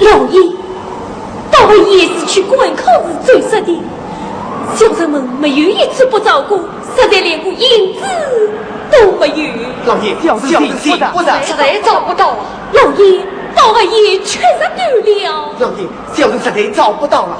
老爷，大为也是去观考是最实的，小人们没有一次不照顾，实在连个影子都没有。老爷，小人信不得，实在找不到。老爷，大为也确实对了。老爷，小人实在找不到了。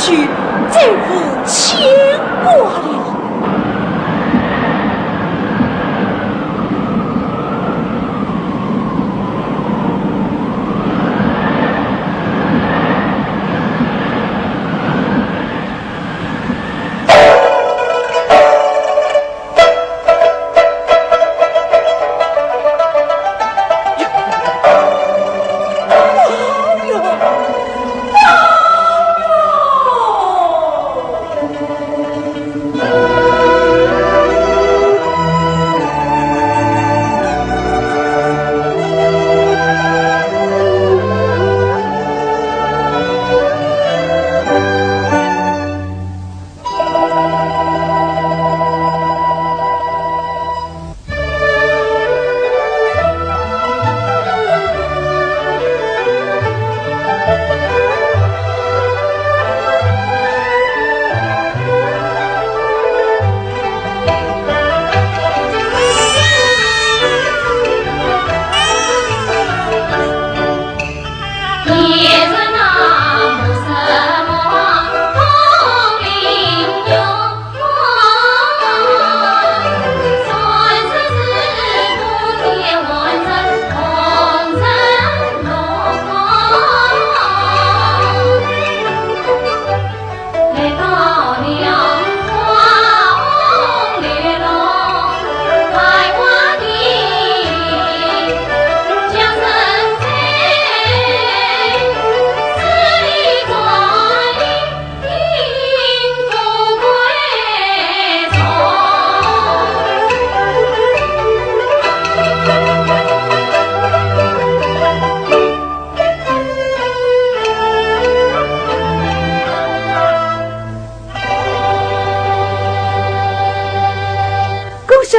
去，再无牵挂了。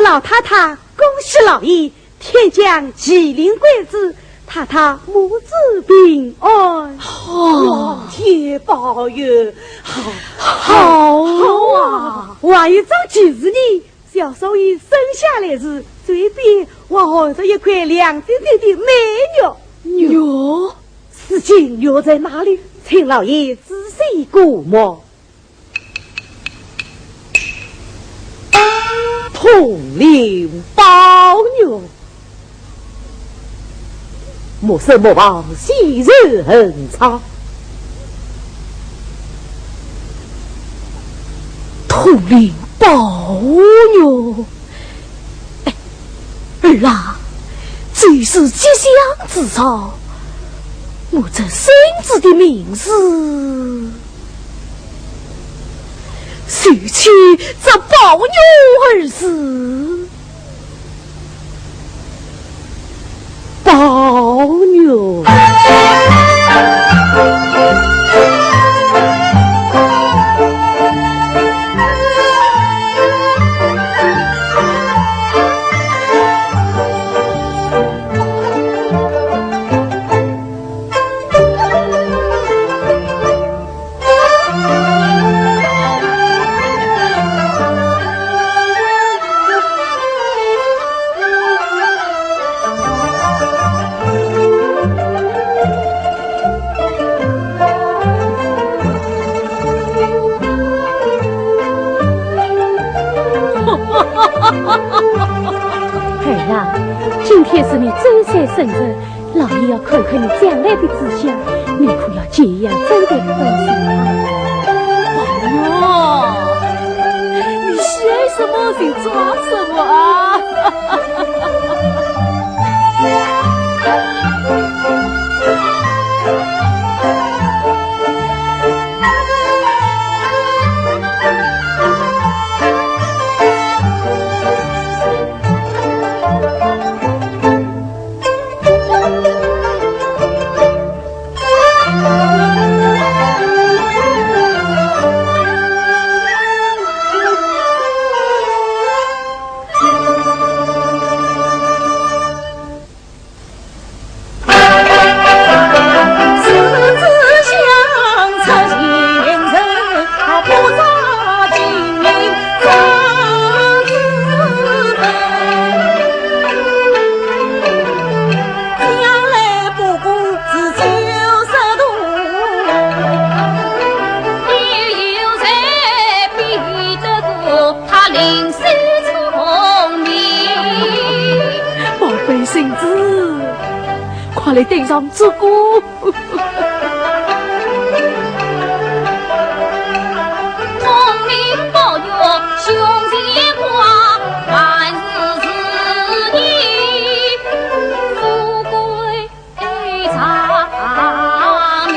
老太太，恭喜老爷，天降吉林贵子，太太母子平安，皇天保佑，好啊！还有桩奇事呢，小少爷生下来时，嘴边还含着一块亮晶晶的美玉，如今玉在哪里？请老爷仔细估摸。统领保佑，莫生莫忘昔日恩操。统领保佑，儿啊，最是吉祥之兆。我这孙子的名字。谁去这保佑儿子？保佑。儿啊，今天是你周三生日，老爷要看看你将来的志向，你可要这样真的高兴啊！哦，你想什么就抓什么啊！登上之歌。农民保佑兄弟花，万事如意，富贵长命。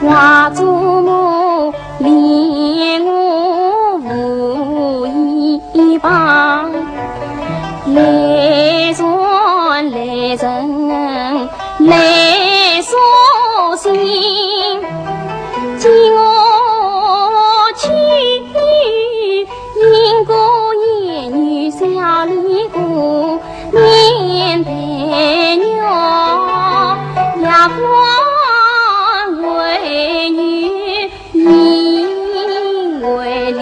花祖母怜我无依傍，来传来人来送信，见我去因过言语小离过面陪鸟呀光为女因为离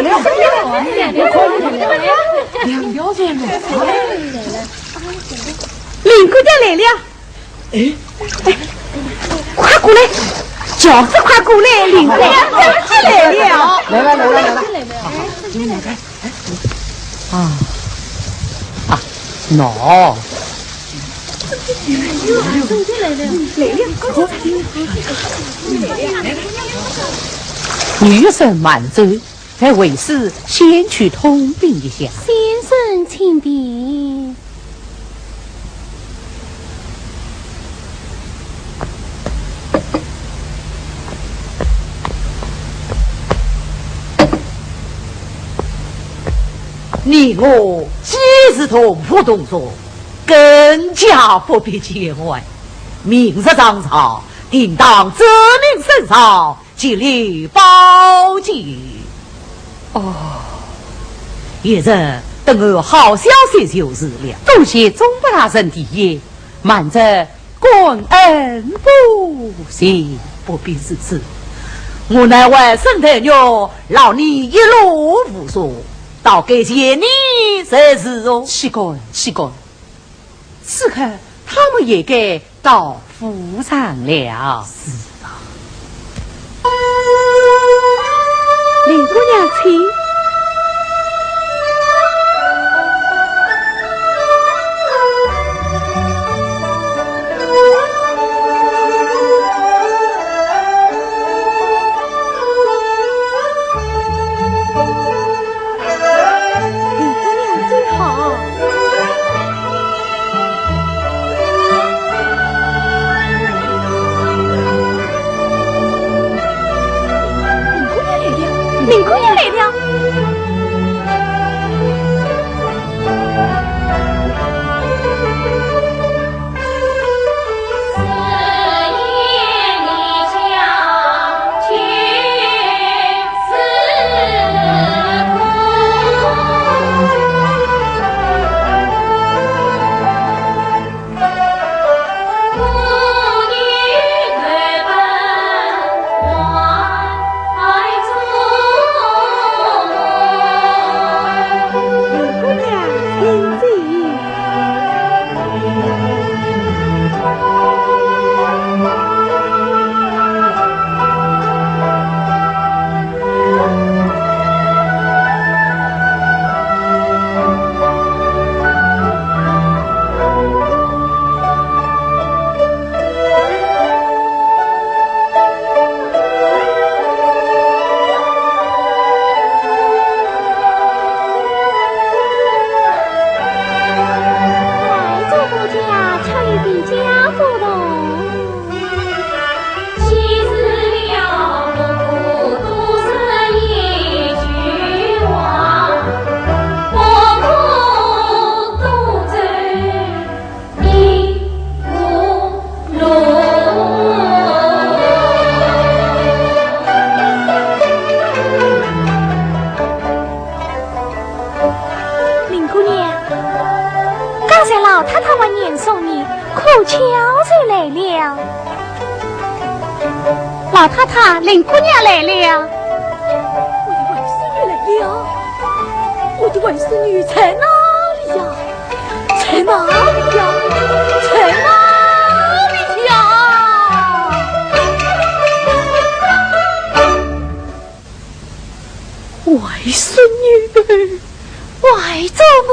来了，林姑娘来了，哎，快过来，就是快过来，林姑娘来了，来了，喏。女神满洲，在为师先去通禀一下。先生请便。你我既是同父同宗，更加不必见外。明日上朝，定当责令圣上，极力保洁。一人等我好消息就是了。多谢钟不大人提议，满着感恩不行，不必如此。我乃为圣太娘，劳你一路扶送，到感谢你才是哦。岂敢，此刻他们也该到府上了。是啊，林姑娘请。林姑娘来了。老太太，林姑娘来了。我的外孙女在哪里呀？在哪里呀？在哪里呀？外孙女，外祖母。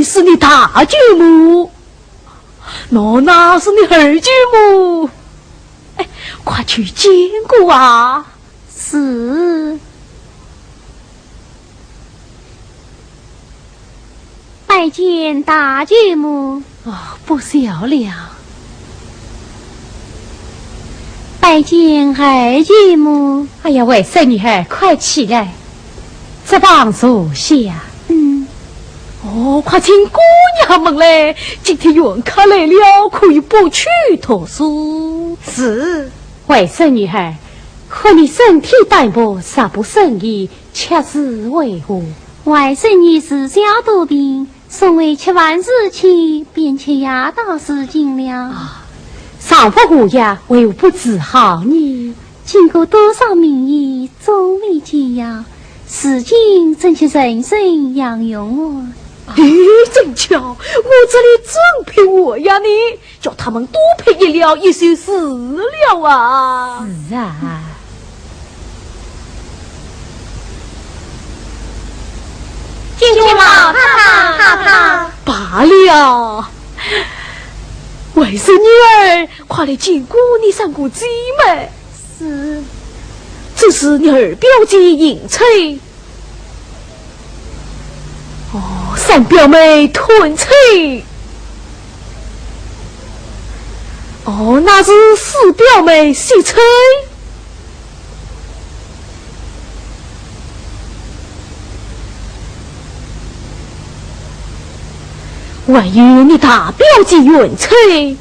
你是你大舅母，那是你二舅母。哎，快去见过啊！是。拜见大舅母。不小了。拜见二舅母。哎呀，外甥女孩，快起来，这帮坐下。快请姑娘们来，今天元客来了，可以不去读书。是，外甥女孩，可你身体单薄，煞不胜衣，恰是为何？外甥女自小多病，从未吃饭时起，便吃牙道事情了。上不过呀，为何不治好呢？经过多少名医，终未解药，如今正去人参养用真巧，我这里正陪我呀，你叫他们多陪一了，也许死了啊。是啊。进去嘛，太罢了。外甥女儿，快来见过你三个姐妹。是。这是你二表姐迎翠。三表妹屯翠。那是四表妹喜翠。还有你大表姐元翠，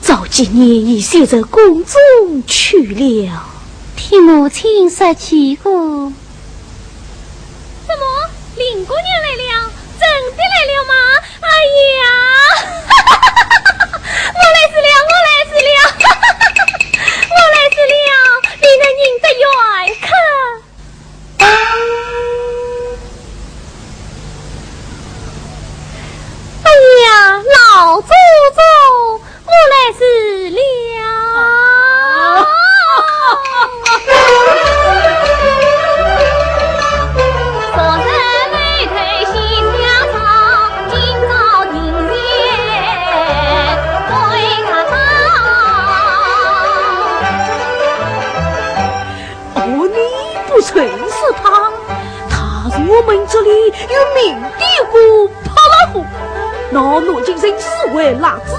早几年已携着宫中去了。听母亲说起过。什么？林姑娘来了？真的来了吗？哎呀，我来死了，我来死了，我来死了！你能认得远看？哎呀，老祖宗，我来死了！谁是他？他是我们这里有名的个帕拉虎。那罗金生是为辣子，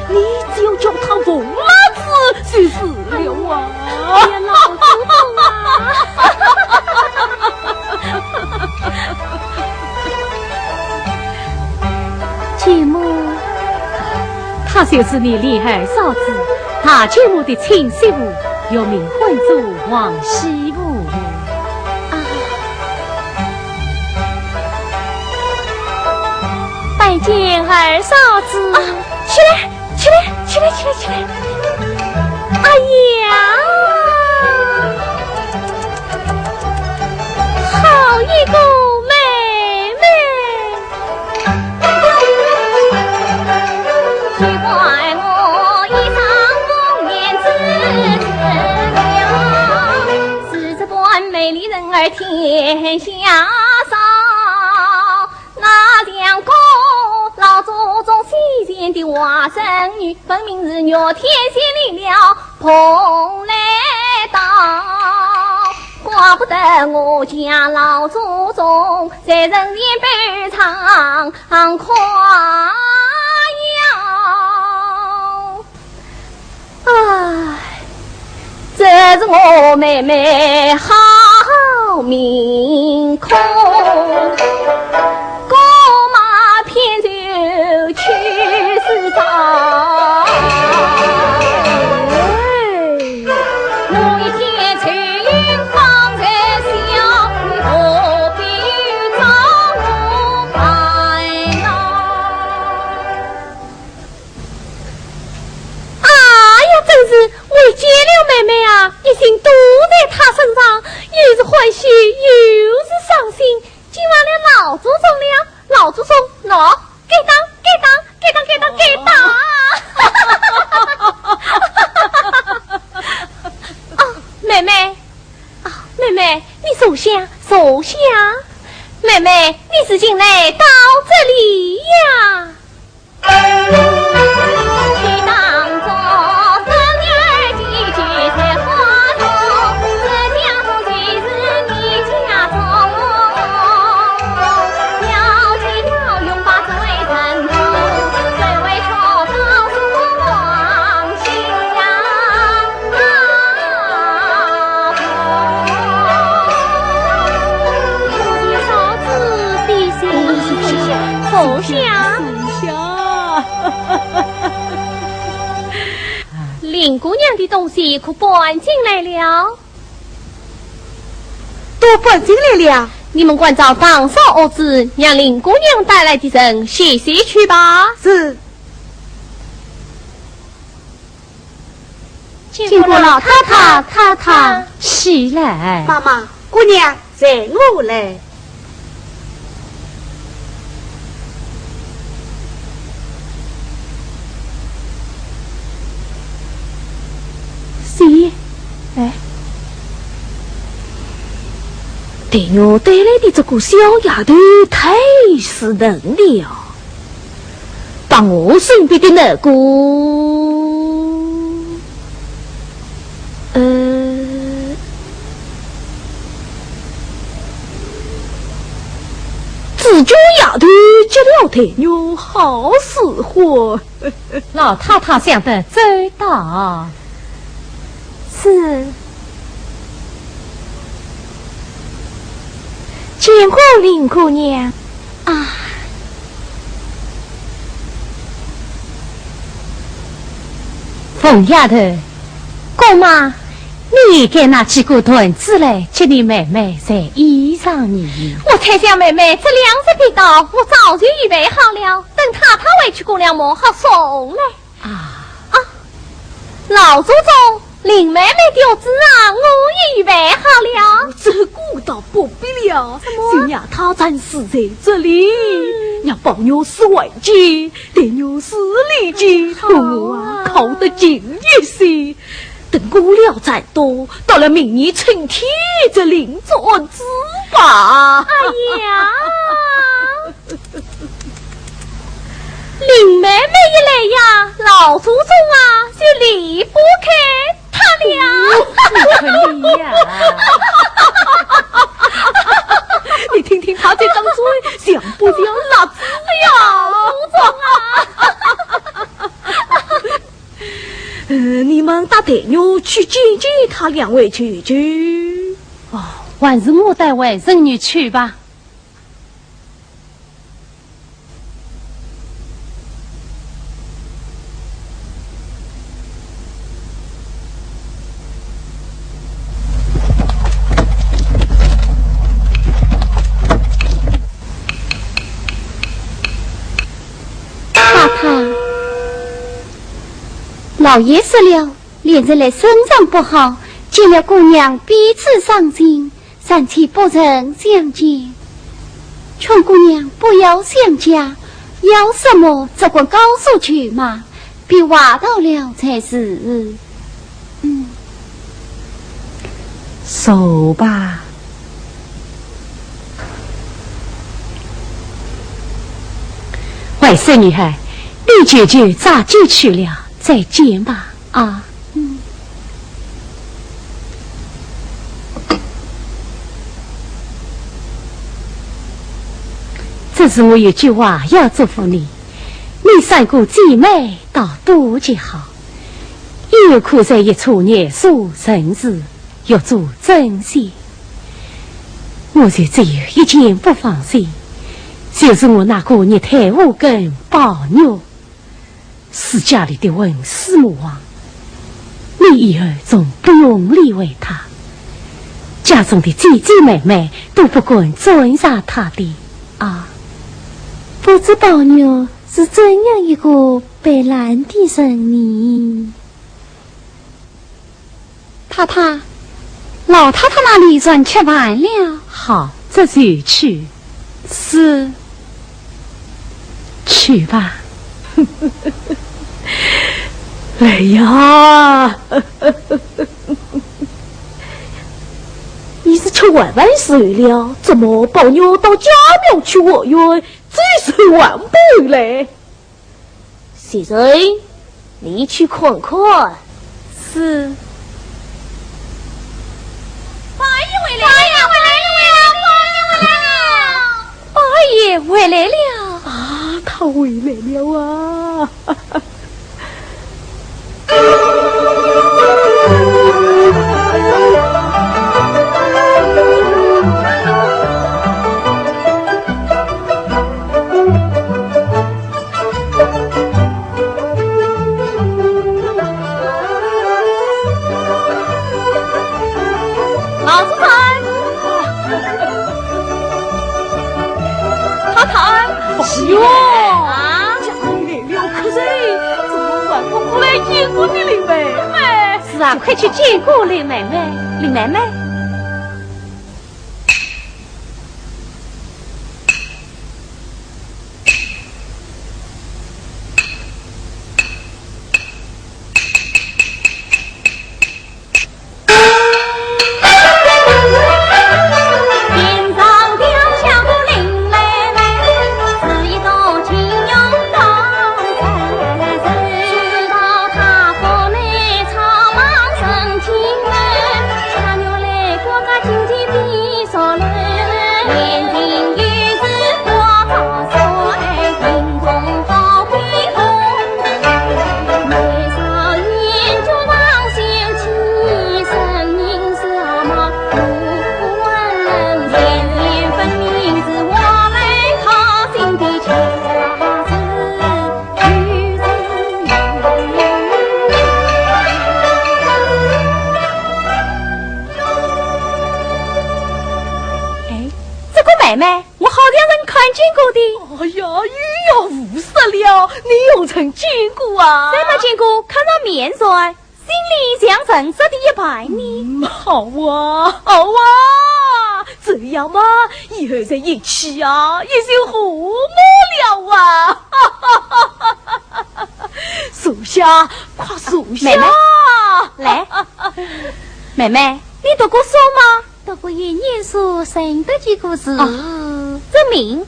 你只要叫他冯辣子就是了啊！哎呀，老祖宗啊！舅母，她就是你厉害嫂子，大舅母的亲媳妇，又名混族王媳妇。拜见二嫂子。起来，起来，起来，起来，起来！哎呀，好一个妹妹！只怪我一场梦魇之了，是这般美丽人儿天下少，那两个老祖宗西前的外甥女，分明是鸟天仙里了蓬莱岛。怪不得我家老祖宗在人间辈唱夸耀。唉，这是我妹妹好命空。偏就去世早，我一天愁云放在笑，你何必找我烦恼？哎呀，真是为见了妹妹啊，一心都在她身上，又是欢喜又是伤心。今晚了老祖宗了，老祖宗喏，给当给当给当给当给当！啊，妹妹，啊，妹妹，你坐下坐下。妹妹妹，你是进来到这里呀？去当中生女儿寄居在花中，这家中既是你家中，要紧要用把最人头，谁为错告诉王亲呀？少子必心后下。林姑娘的东西可搬进来了，都搬进来了。你们关照当少儿子，让林姑娘带来的人细细去吧。是。经过老太太，起来。妈妈，姑娘在我来。谁？哎，对我带来的这个小丫头太是能了，把我身边的那个自家丫头接了太妞，好使唤。老太太想得周到。是，见过林姑娘啊。凤丫头，姑妈，你该拿几个团子来接你妹妹在衣裳里。我才想妹妹这粮食被到，我早就预备好了，等太太回去过两毛好送来。啊，老祖宗。林妹妹丢子啊，我也预备好了。这个倒不必了，新娘她暂时在这里，让宝妞是外姐，大妞是里姐，和我靠得近一些。等我了再多，到了明年春天再另作之吧。哎呀，林妹妹一来呀，老祖宗啊就离不开他了。你呀，你听听他这张嘴，像不像辣子呀？祖宗啊！你们带太妞去见见他两位舅舅。哦，还是我带外甥女去吧。老爷死了，连日来身上不好，见了姑娘彼此伤心，暂且不曾相见。劝姑娘不要想家，要什么只管告诉去嘛，别挖到了才是。走吧。外甥女孩，你舅舅早就去了。再见吧，啊，这是我有句话要祝福你，你三个姐妹到多结好，有苦在一处念书成事，要做珍惜。我就只有一件不放心，就是我那个热太五跟宝妞。是家里的文师母王，你以后总不用理会他。家中的姐姐妹妹都不管尊杀他的啊。不知宝妞是怎样一个白兰的生命？太太，老太太那里算吃完了。好，这就去。是。去吧。哎呀，你是是吃完饭睡了，怎么宝妞到家庙去我约，最是晚不嘞？先生，你去看看。是。八爷回来了！八爷回来了！啊，他回来了啊！老子看，他看，哟啊！家里来了客人，怎么晚不过来见我的林妹妹？是啊，快去见过林妹妹，林妹妹。妹妹，我好让人看见过的。哎呀，雨要雾死了，你又曾见过啊？谁没见过？看到面衰，心里想诚实的一拜你。好啊，好啊，这样嘛，以后在一起啊，也就和睦了啊！属下，快属下！妹妹，来，妹妹，你读过书吗？读过一念书，认得几个字。这名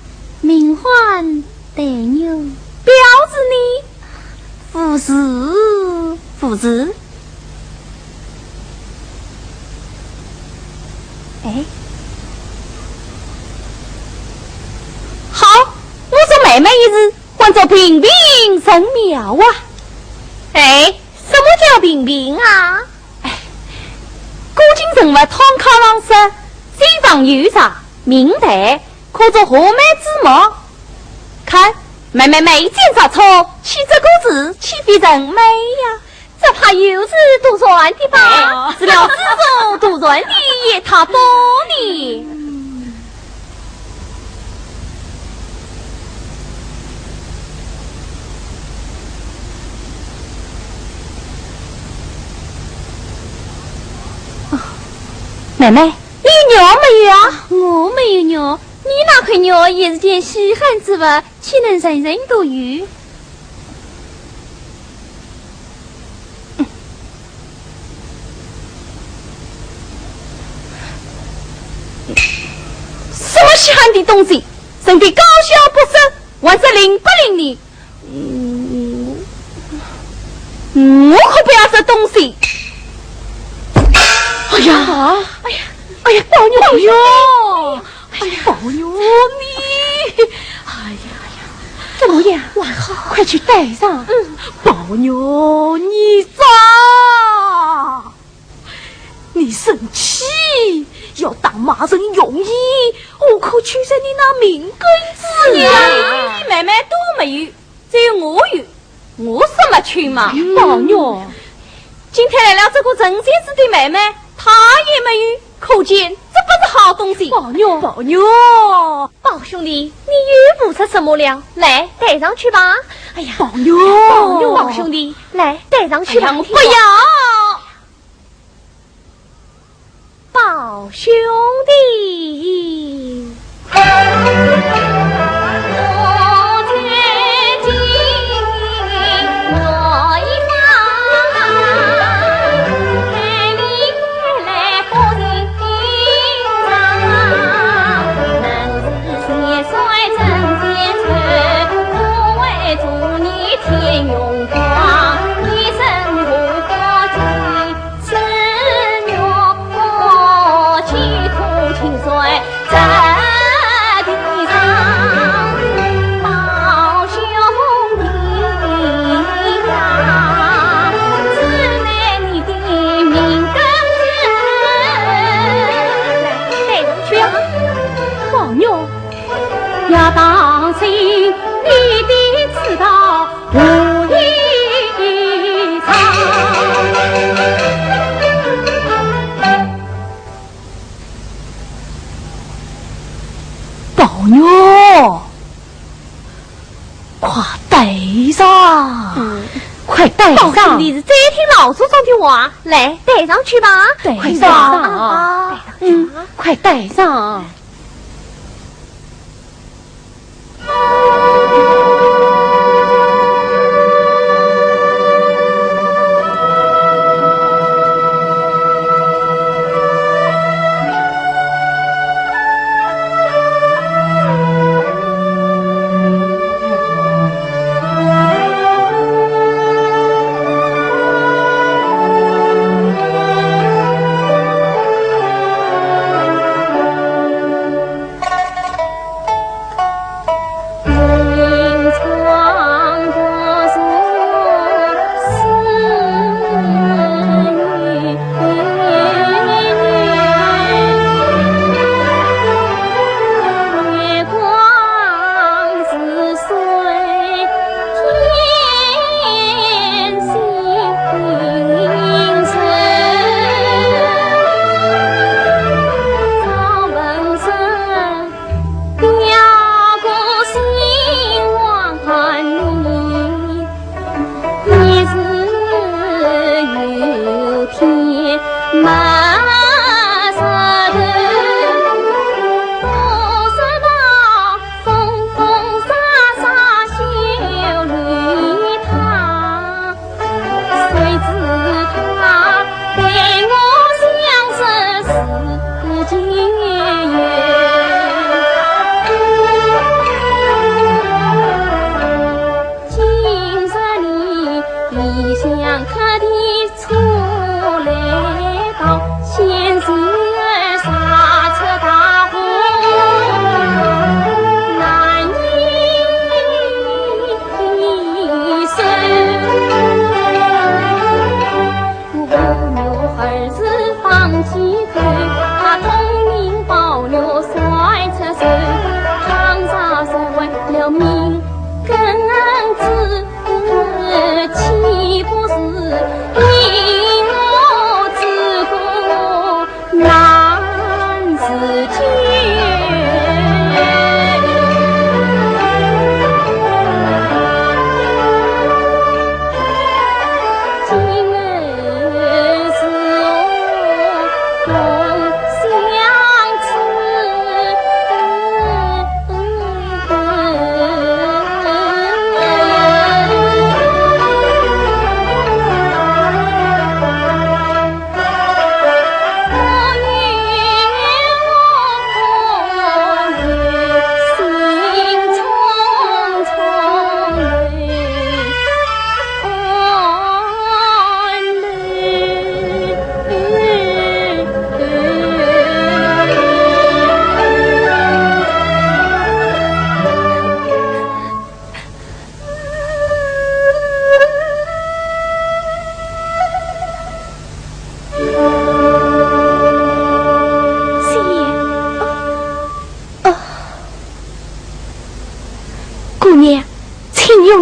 唤带牛，表字呢？父子。哎，好，我说妹妹一日唤作平平神庙啊。哎，什么叫平平啊？古今人物通考往事，西方有啥？明代可做河美之貌。看妹妹眉间啥错，起这个字岂非人美呀？这怕又是杜撰的吧？是了，之中杜撰的也太多呢。妹妹，你有鸟没有啊？我没有鸟，你那块鸟也是件稀罕之物，岂能人人都有？什么稀罕的东西？身体高小不实，还是灵不灵的？我可不要这东西。哎呀，宝妞，宝妞你，哎呀，怎么样？还好，快去带上。宝妞，你你生气，要当骂人用意，我可取在你那命根子呀！妹妹都没有，只有我有，我什么群嘛？宝妞，今天来了这个陈先生的妹妹，她也没有，可见这不是好东西。宝妞，宝兄弟，你又不吃什么了？来，带上去吧。哎呀，宝妞，宝兄弟，来带上去吧。我不要，宝兄弟。要当心你的刺刀无一藏。宝妞，快带上！快带上！你是在听老祖宗的话，来带上去吧。带上啊！快带上！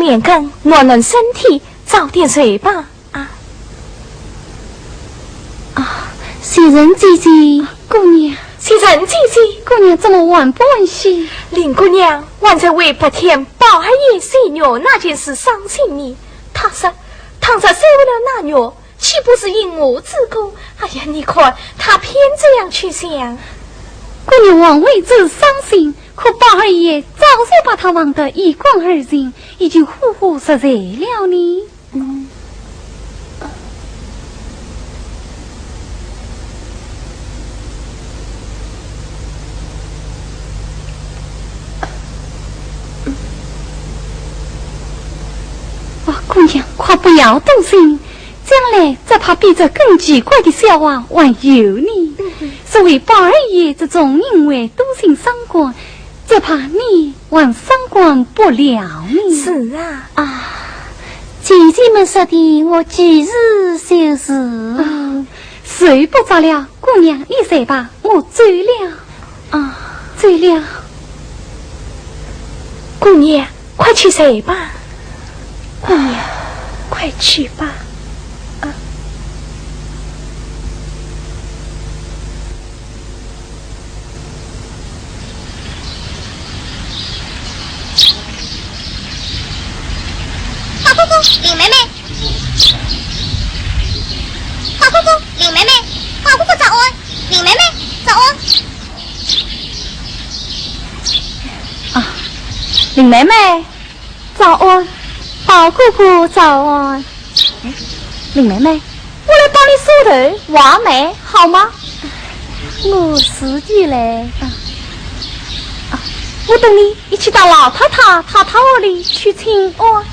点根暖暖身体，早点睡吧。袭人姐姐，姑娘，袭人姐姐，姑娘怎么晚不问喜？林姑娘，晚在为白天宝二爷生女那件事伤心你。唐三生不了那女，岂不是因我之故？哎呀，你看他偏这样去想。姑娘枉为之伤心，可宝二爷早就把他忘得一干二净，已经呼呼实在了呢。姑娘，快不要动心，将来再怕比这更奇怪的笑话还有呢。所谓宝二爷这种因为笃信伤官，只怕你还伤官不了呢。是啊，姐姐们说的，我即日就是。睡不着了，姑娘你睡吧，我醉了。醉了。姑娘，快去睡吧。姑娘，快去吧。大姑姑，林妹妹。大姑姑，林妹妹。大姑姑早安，林妹妹早安。林妹妹，早安，大姑姑早安。林妹妹，我来帮你梳头挖眉，好吗？我自己嘞。我等你一起到老太太屋里去请安。